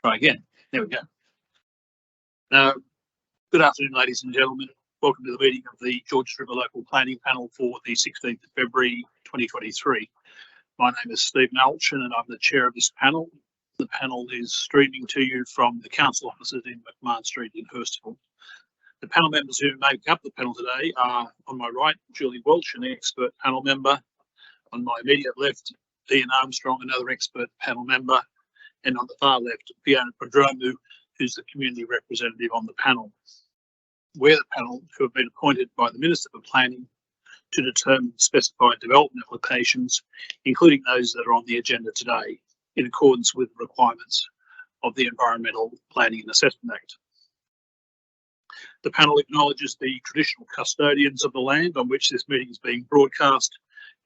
Try again. There we go. Good afternoon, ladies and gentlemen. Welcome to the meeting of the Georges River Local Planning Panel for the 16th of February 2023. My name is Stephen Alchin and I'm the chair of this panel. The panel is streaming to you from the council offices in McMahon Street in Hurstville. The panel members who make up the panel today are, on my right, Julie Welch, an expert panel member. On my immediate left, Ian Armstrong, another expert panel member. And on the far left, Fiona Prodromou, who's the community representative on the panel. We're the panel who have been appointed by the Minister for Planning to determine specified development applications, including those that are on the agenda today, in accordance with the requirements of the Environmental Planning and Assessment Act. The panel acknowledges the traditional custodians of the land on which this meeting is being broadcast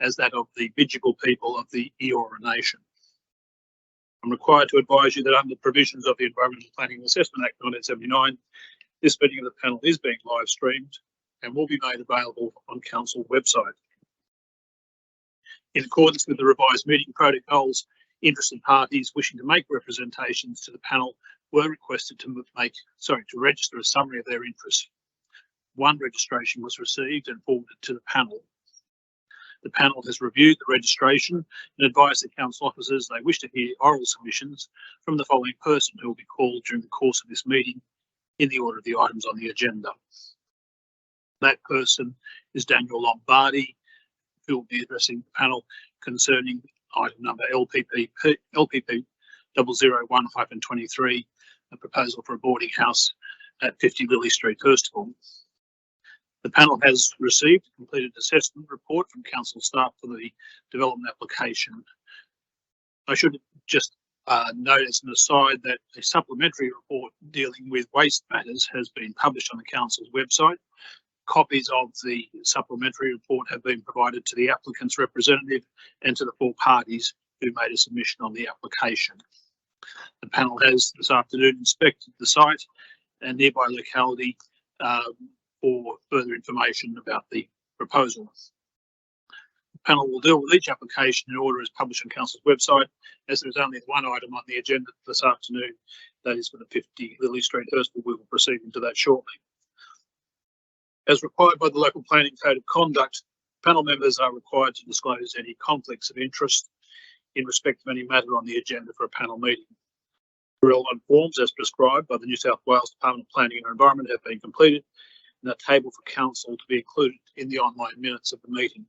as that of the Bidjigal people of the Eora Nation. I'm required to advise you that under the provisions of the Environmental Planning and Assessment Act 1979, this meeting of the panel is being live streamed and will be made available on council website. In accordance with the revised meeting protocols, interested parties wishing to make representations to the panel were requested to register a summary of their interest. One registration was received and forwarded to the panel. The panel has reviewed the registration and advised the council officers they wish to hear oral submissions from the following person who will be called during the course of this meeting in the order of the items on the agenda. That person is Daniel Lombardi, who will be addressing the panel concerning item number LPP 001-23, a proposal for a boarding house at 50 Lily Street, Hurstville. The panel has received a completed assessment report from council staff for the development application. I should just note as an aside that a supplementary report dealing with waste matters has been published on the council's website. Copies of the supplementary report have been provided to the applicant's representative and to the four parties who made a submission on the application. The panel has this afternoon inspected the site and nearby locality for further information about the proposal. The panel will deal with each application in order as published on council's website, as there is only one item on the agenda this afternoon, that is for the 50 Lily Street, Hurstville. We will proceed into that shortly. As required by the Local Planning Code of Conduct, panel members are required to disclose any conflicts of interest in respect of any matter on the agenda for a panel meeting. Relevant forms as prescribed by the New South Wales Department of Planning and Environment have been completed and a table for council to be included in the online minutes of the meeting.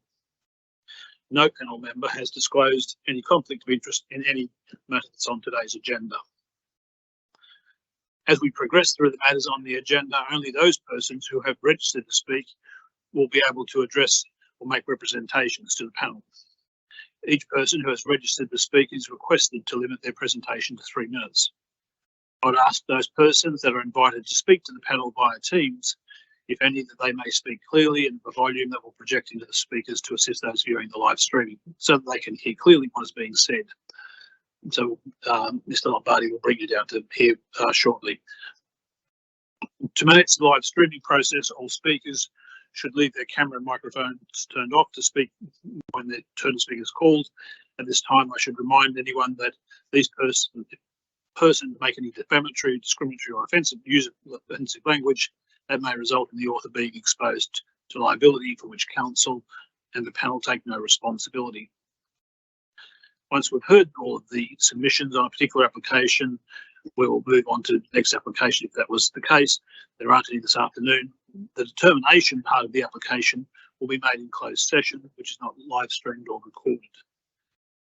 No panel member has disclosed any conflict of interest in any matter that's on today's agenda. As we progress through the matters on the agenda, only those persons who have registered to speak will be able to address or make representations to the panel. Each person who has registered to speak is requested to limit their presentation to 3 minutes. I would ask those persons that are invited to speak to the panel via Teams, if any, that they may speak clearly and a volume that will project into the speakers to assist those viewing the live streaming so that they can hear clearly what is being said. So Mr. Lombardi will bring you down to here shortly. To manage the live streaming process, all speakers should leave their camera and microphones turned off to speak when their turn to speak is called. At this time, I should remind anyone that these persons make any defamatory, discriminatory or offensive use of offensive language that may result in the author being exposed to liability for which council and the panel take no responsibility. Once we've heard all of the submissions on a particular application, we will move on to the next application if that was the case. There aren't any this afternoon. The determination part of the application will be made in closed session, which is not live streamed or recorded.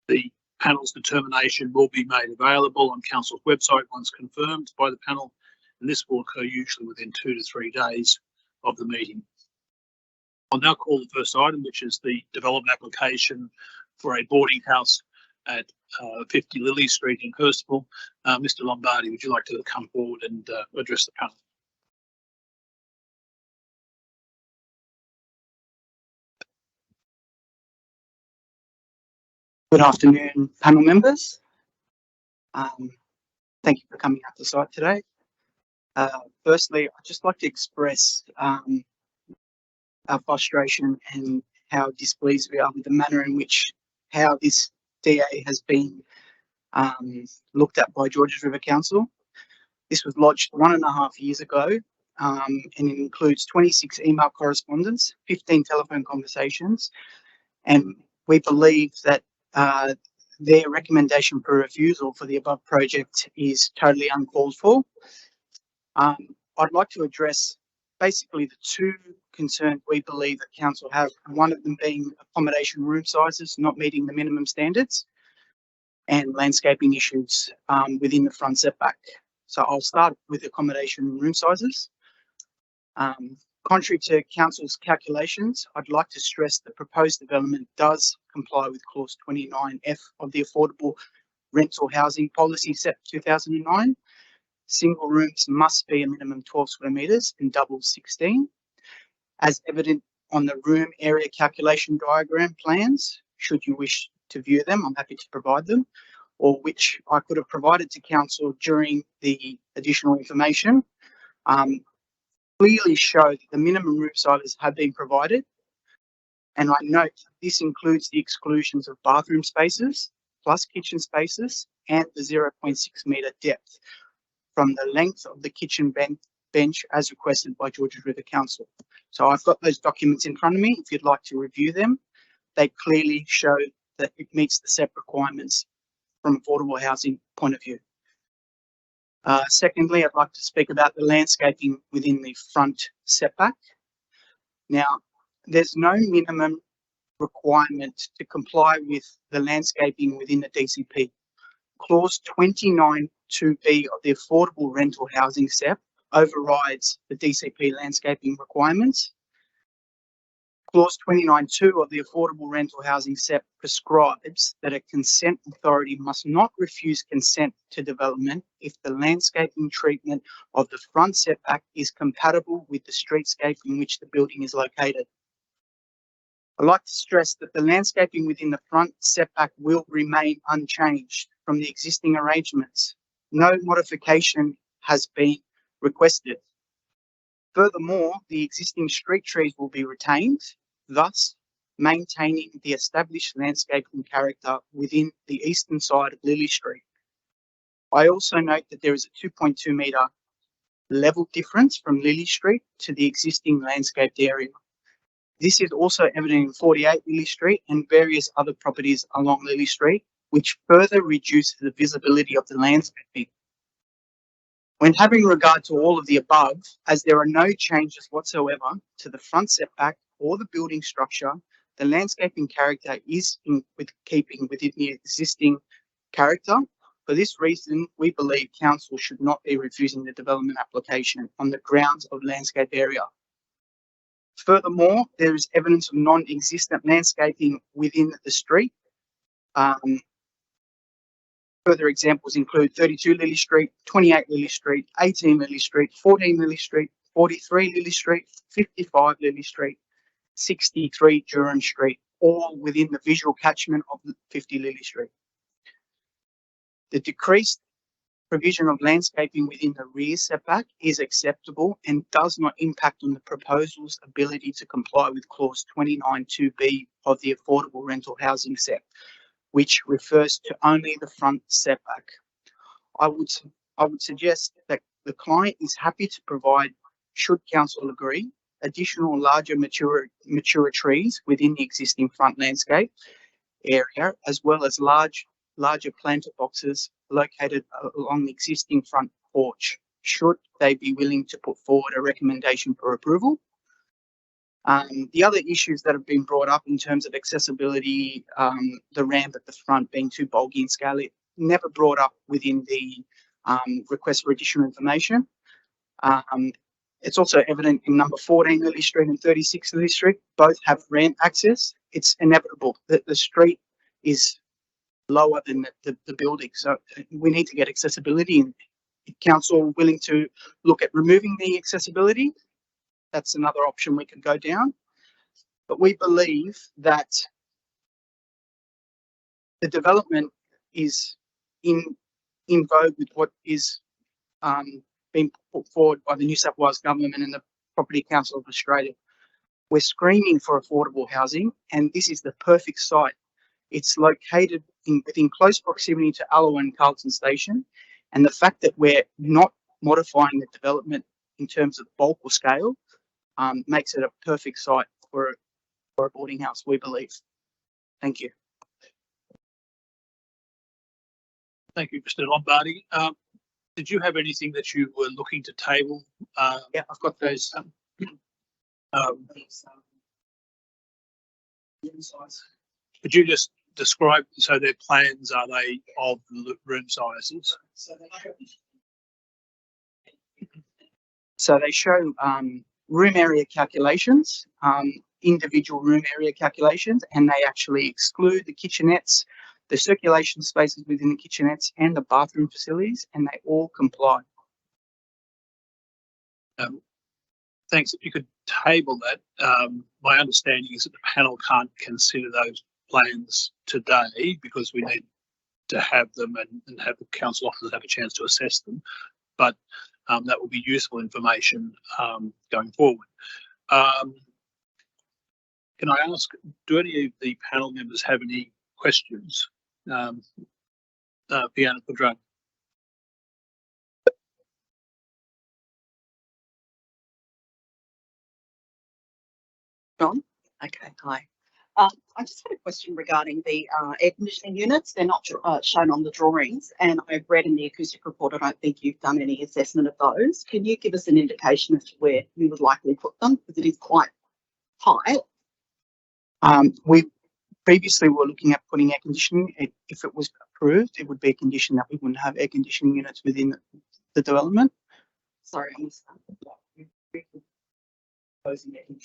The panel's determination will be made available on council's website once confirmed by the panel, and this will occur usually within 2 to 3 days of the meeting. I'll now call the first item, which is the development application for a boarding house at 50 Lily Street in Hurstville. Mr. Lombardi, would you like to come forward and address the panel? Good afternoon, panel members. Thank you for coming out to site today. Firstly, I'd just like to express our frustration and how displeased we are with the manner in which how this DA has been looked at by Georges River Council. This was lodged 1.5 years ago, and it includes 26 email correspondence, 15 telephone conversations, and we believe that their recommendation for refusal for the above project is totally uncalled for. I'd like to address basically the two concerns we believe that council have, one of them being accommodation room sizes not meeting the minimum standards and landscaping issues within the front setback. So I'll start with accommodation room sizes. Contrary to council's calculations, I'd like to stress the proposed development does comply with clause 29F of the Affordable Rental Housing Policy Set 2009. Single rooms must be a minimum 12 square metres and doubles 16. As evident on the room area calculation diagram plans, should you wish to view them, I'm happy to provide them, or which I could have provided to council during the additional information, clearly show that the minimum room sizes have been provided. And I note this includes the exclusions of bathroom spaces, plus kitchen spaces, and the 0.6 metre depth from the length of the kitchen bench as requested by Georges River Council. So I've got those documents in front of me. If you'd like to review them, they clearly show that it meets the SEP requirements from affordable housing point of view. Secondly, I'd like to speak about the landscaping within the front setback. Now, there's no minimum requirement to comply with the landscaping within the DCP. Clause 29(2)(b) of the Affordable Rental Housing SEP overrides the DCP landscaping requirements. Clause 29(2) of the Affordable Rental Housing SEP prescribes that a consent authority must not refuse consent to development if the landscaping treatment of the front setback is compatible with the streetscape in which the building is located. I'd like to stress that the landscaping within the front setback will remain unchanged from the existing arrangements. No modification has been requested. Furthermore, the existing street trees will be retained, thus maintaining the established landscaping character within the eastern side of Lily Street. I also note that there is a 2.2 metre level difference from Lily Street to the existing landscaped area. This is also evident in 48 Lily Street and various other properties along Lily Street, which further reduces the visibility of the landscaping. When having regard to all of the above, as there are no changes whatsoever to the front setback or the building structure, the landscaping character is in keeping within the existing character. For this reason, we believe council should not be refusing the development application on the grounds of landscape area. Furthermore, there is evidence of non-existent landscaping within the street. Further examples include 32 Lily Street, 28 Lily Street, 18 Lily Street, 14 Lily Street, 43 Lily Street, 55 Lily Street, 63 Durham Street, all within the visual catchment of 50 Lily Street. The decreased provision of landscaping within the rear setback is acceptable and does not impact on the proposal's ability to comply with clause 29(2)(b) of the Affordable Rental Housing SEP, which refers to only the front setback. I would suggest that the client is happy to provide, should council agree, additional larger mature trees within the existing front landscape area, as well as larger planter boxes located along the existing front porch, should they be willing to put forward a recommendation for approval. The other issues that have been brought up in terms of accessibility, the ramp at the front being too bulky in scale, it never brought up within the request for additional information. It's also evident in number 14 Lily Street and 36 Lily Street, both have ramp access. It's inevitable that the street is lower than the building, so we need to get accessibility. And if council willing to look at removing the accessibility, that's another option we could go down. But we believe that the development is in vogue with what is being put forward by the New South Wales Government and the Property Council of Australia. We're screaming for affordable housing, and this is the perfect site. It's located within close proximity to Alloa and Carlton Station, and the fact that we're not modifying the development in terms of bulk or scale makes it a perfect site for a boarding house, we believe. Thank you. Thank you, Mr. Lombardi. Did you have anything that you were looking to table? Yeah, I've got those. Could you just describe, so their plans, are they of room sizes? So they show room area calculations, individual room area calculations, and they actually exclude the kitchenettes, the circulation spaces within the kitchenettes, and the bathroom facilities, and they all comply. Thanks. If you could table that. My understanding is that the panel can't consider those plans today because we need to have them and have the council officers have a chance to assess them. But that will be useful information going forward. Can I ask, do any of the panel members have any questions? Fiona Padron. John? Okay, hi. I just had a question regarding the air conditioning units. They're not shown on the drawings, and I've read in the acoustic report, I don't think you've done any assessment of those. Can you give us an indication as to where you would likely put them? Because it is quite high. We previously were looking at putting air conditioning. If it was approved, it would be a condition that we wouldn't have air conditioning units within the development. Sorry, I missed that.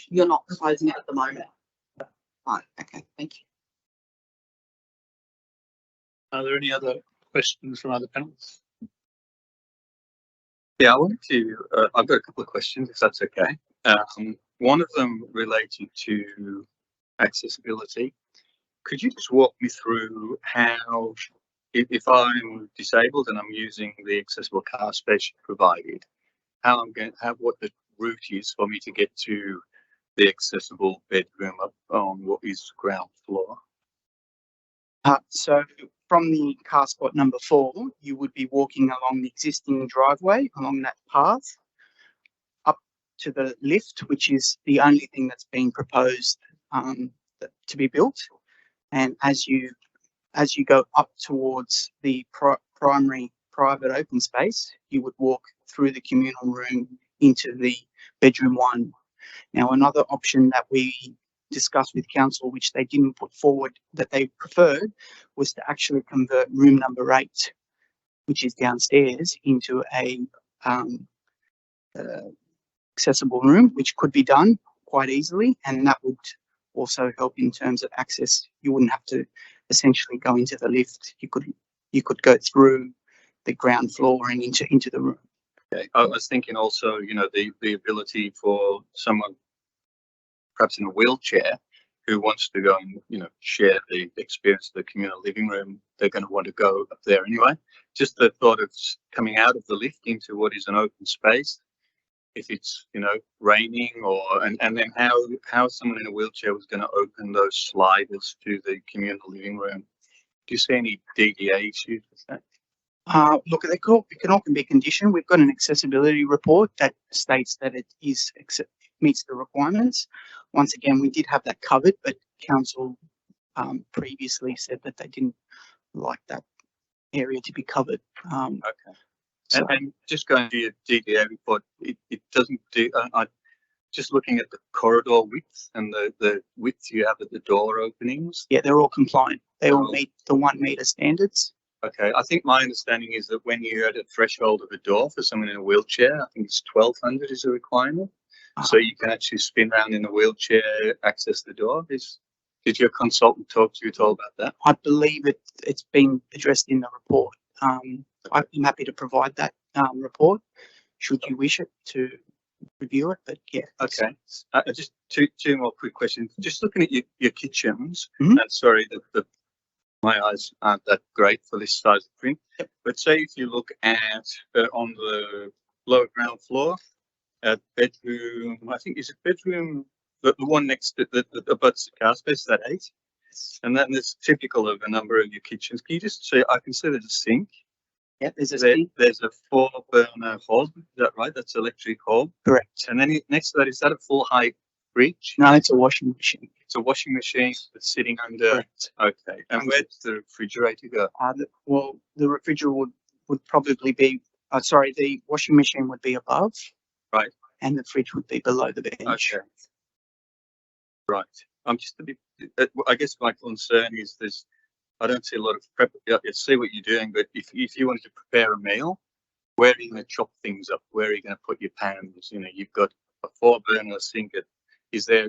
You're not proposing it at the moment. Right, okay, thank you. Are there any other questions from other panels? Yeah, I wanted to, I've got a couple of questions, if that's okay. One of them related to accessibility. Could you just walk me through how, if I'm disabled and I'm using the accessible car space provided, how I'm going to have, what the route is for me to get to the accessible bedroom up on what is ground floor? So from the car spot number 4, you would be walking along the existing driveway, along that path, up to the lift, which is the only thing that's being proposed to be built. And as you go up towards the primary private open space, you would walk through the communal room into the bedroom 1. Now, another option that we discussed with council, which they didn't put forward that they preferred, was to actually convert room number 8, which is downstairs, into a accessible room, which could be done quite easily, and that would also help in terms of access. You wouldn't have to essentially go into the lift. You could go through the ground floor and into the room. Okay. I was thinking also, you know, the ability for someone perhaps in a wheelchair who wants to go and, you know, share the experience of the communal living room, they're going to want to go up there anyway. Just the thought of coming out of the lift into what is an open space, if it's, you know, raining, or and then how someone in a wheelchair was going to open those sliders to the communal living room. Do you see any DDA issues with that? Look, it can all be conditioned. We've got an accessibility report that states that it meets the requirements. Once again, we did have that covered, but council previously said that they didn't like that area to be covered. Okay. So, And just going to your DDA report, it doesn't do. Just looking at the corridor width and the width you have at the door openings. yeah, they're all compliant. They all meet the 1 metre standards. Okay, I think my understanding is that when you're at a threshold of a door for someone in a wheelchair, I think it's 1200 is a requirement. So you can actually spin around in a wheelchair, access the door. Did your consultant talk to you at all about that? I believe it's been addressed in the report. I'm happy to provide that report should you wish it to review it, but yeah. Okay. Just two more quick questions. Just looking at your kitchens, Mhm. and sorry that my eyes aren't that great for this size of print. Yep. But say if you look at on the lower ground floor, at bedroom, I think is it bedroom, the one next to the abuts the car space, is that 8? And then it's typical of a number of your kitchens. Can you just say, I can see there's a sink. Yeah, there's a sink. There's a 4-burner hob. Is that right? That's electric hob. Correct. And then next to that, is that a full height fridge? No, it's a washing machine. It's a washing machine that's sitting under. Correct. Okay. And Under- where does the refrigerator go? The refrigerator would probably be, the washing machine would be above. Right. And the fridge would be below the bench. Okay. Right. I'm just a bit, I guess my concern is I don't see a lot of prep. I see what you're doing, but if you wanted to prepare a meal, where are you going to chop things up? Where are you going to put your pans? You know, you've got a 4-burner sink. Is there?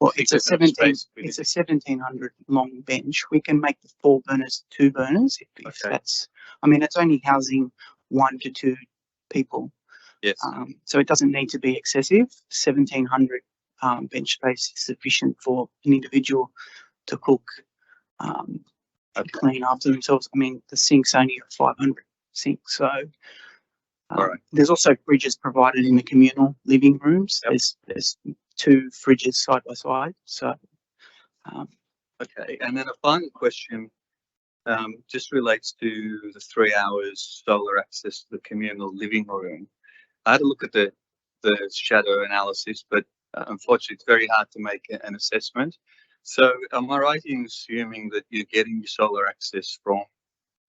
Well, it's a is there enough 17. space within- It's a 1700 long bench. We can make the 4 burners 2 burners if Okay. that's. I mean, it's only housing 1 to 2 people, Yes. so it doesn't need to be excessive. 1700 bench space is sufficient for an individual to cook and Okay. clean after themselves. I mean, the sink's only a 500 sink, so. All right. There's also fridges provided in the communal living rooms. Yep. There's 2 fridges side by side. So, Okay. And then a final question just relates to the 3 hours solar access to the communal living room. I had a look at the shadow analysis, but unfortunately, it's very hard to make an assessment. So am I right in assuming that you're getting your solar access from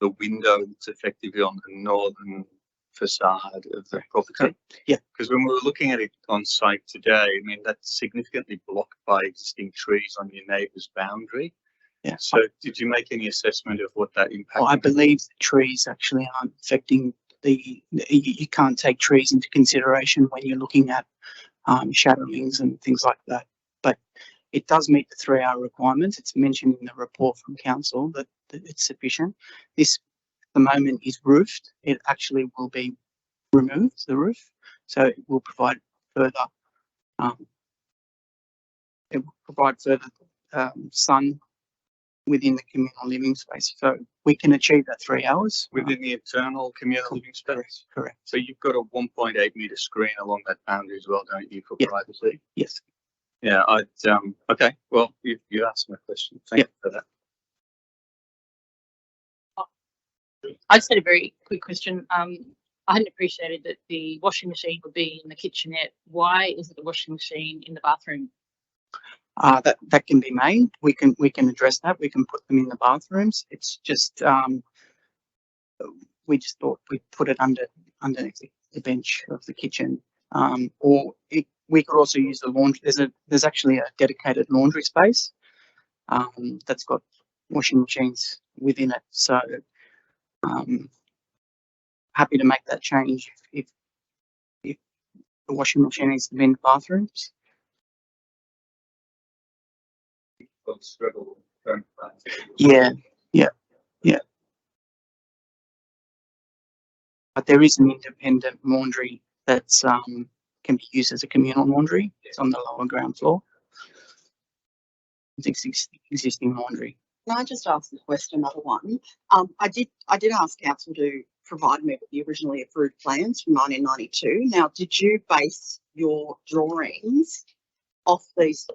the window that's effectively on the northern facade of the property? Yeah. Because when we were looking at it on site today, I mean, that's significantly blocked by existing trees on your neighbour's boundary. yeah. So did you make any assessment of what that impact? Well, I believe the trees actually aren't affecting you can't take trees into consideration when you're looking at shadowings and things like that. But it does meet the 3-hour requirements. It's mentioned in the report from council that it's sufficient. This at the moment is roofed. It actually will be removed, the roof, so it will provide further sun within the communal living space. So we can achieve that 3 hours. Within the internal communal living space? Correct. So you've got a 1.8 metre screen along that boundary as well, don't you, for Yeah. privacy? Yes. Yeah, okay, well, you asked my question. Thank you for that. I just had a very quick question. I hadn't appreciated that the washing machine would be in the kitchenette. Why is it the washing machine in the bathroom? That can be made. We can address that. We can put them in the bathrooms. It's just we just thought we'd put it underneath the bench of the kitchen. We could also use the laundry. There's actually a dedicated laundry space that's got washing machines within it. So happy to make that change if the washing machine needs to be in the bathrooms. Yeah. But there is an independent laundry that's can be used as a communal laundry. It's on the lower ground floor. It's existing laundry. Can I just ask the question, another one? I did ask council to provide me with the originally approved plans from 1992. Now, did you base your drawings off these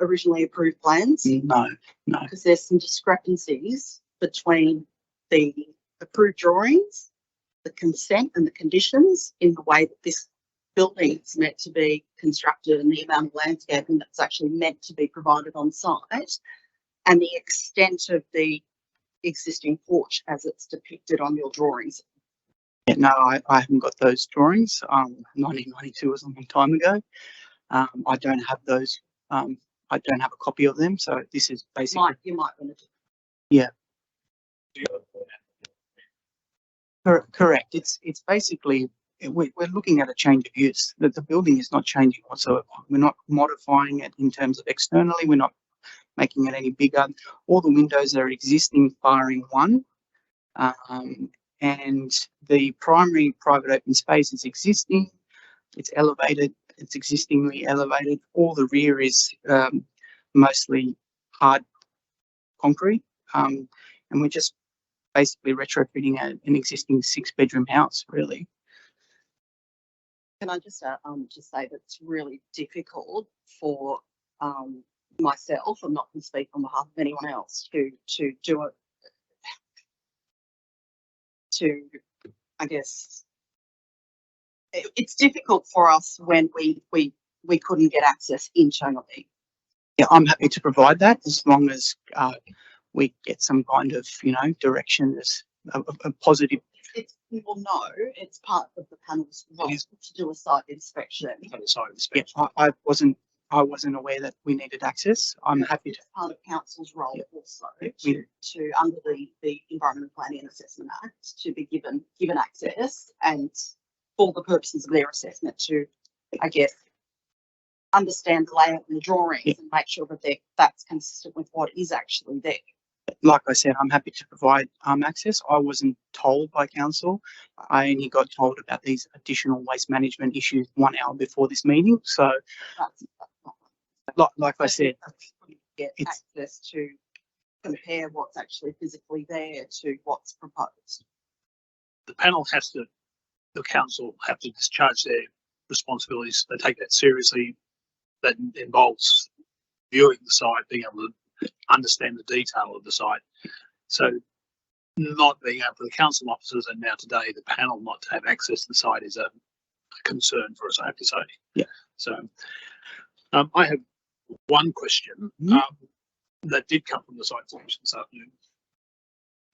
originally approved plans? No. Because there's some discrepancies between the approved drawings, the consent and the conditions in the way that this building is meant to be constructed and the amount of landscaping that's actually meant to be provided on site, and the extent of the existing porch as it's depicted on your drawings. Yeah, no, I haven't got those drawings. 1992 was a long time ago. I don't have those. I don't have a copy of them. So this is basically. You might want to. Yeah. Correct. It's basically we're looking at a change of use. The building is not changing whatsoever. We're not modifying it in terms of externally. We're not making it any bigger. All the windows are existing, barring one, and the primary private open space is existing. It's elevated. It's existingly elevated. All the rear is mostly hard concrete, and we're just basically retrofitting an existing 6-bedroom house, really. Can I just say that it's really difficult for myself, I'm not going to speak on behalf of anyone else, to do it, to, I guess, it's difficult for us when we couldn't get access internally. Yeah, I'm happy to provide that as long as we get some kind of, direction as a positive. Well, no, it's part of the panel's role to do a site inspection. On the side of the Yeah, spectrum. I wasn't aware that we needed access. I'm happy to. It's part of council's role also Yeah. to under the Environmental Planning and Assessment Act, to be given access, and for the purposes of their assessment, to, I guess, understand the layout and the drawings, Yeah. and make sure that that's consistent with what is actually there. Like I said, I'm happy to provide access. I wasn't told by council. I only got told about these additional waste management issues 1 hour before this meeting. So, That's not like I said, get it's- access to compare what's actually physically there to what's proposed. The panel the council have to discharge their responsibilities. They take that seriously. That involves viewing the site, being able to understand the detail of the site. So not being able for the council officers, and now today the panel not to have access to the site, is a concern for us, I have to say. Yeah. So I have one question that did come from the site selection this afternoon.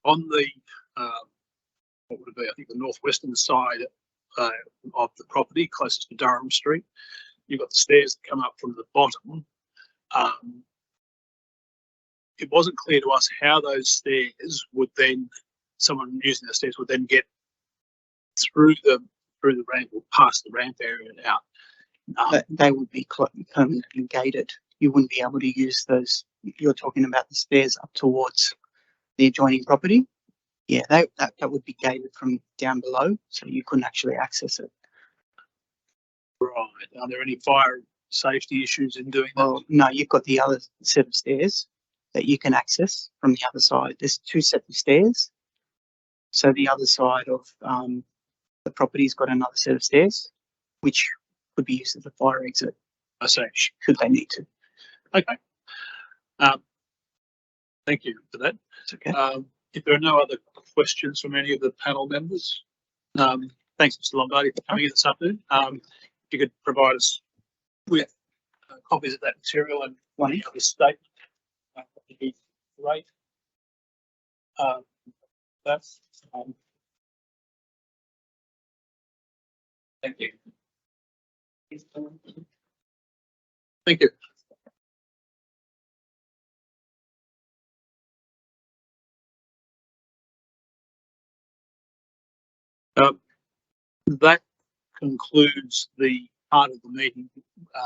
On the what would it be? I think the northwestern side of the property, closest to Durham Street, you've got the stairs that come up from the bottom. It wasn't clear to us how those stairs would then, someone using the stairs would then get through the ramp or past the ramp area and out. they would be permanently gated. You wouldn't be able to use those. You're talking about the stairs up towards the adjoining property. Yeah, that would be gated from down below, so you couldn't actually access it. Right. Are there any fire safety issues in doing that? Well, no, you've got the other set of stairs that you can access from the other side. There's 2 sets of stairs. So the other side of the property's got another set of stairs, which could be used as a fire exit. I say, Should they need to. okay. Thank you for that. It's okay. If there are no other questions from any of the panel members, thanks, Mr. Lombardi, for coming in this afternoon. If you could provide us with copies of that material and any other statement, that would be great. That's thank you. Thank you. That concludes the part of the meeting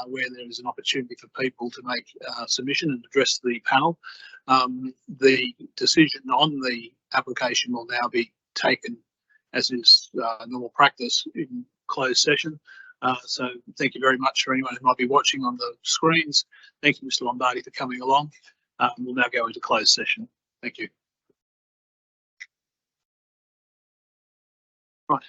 where there is an opportunity for people to make submission and address the panel. The decision on the application will now be taken, as is normal practice, in closed session. So thank you very much for anyone who might be watching on the screens. Thank you, Mr. Lombardi, for coming along. We'll now go into closed session. Thank you. Right.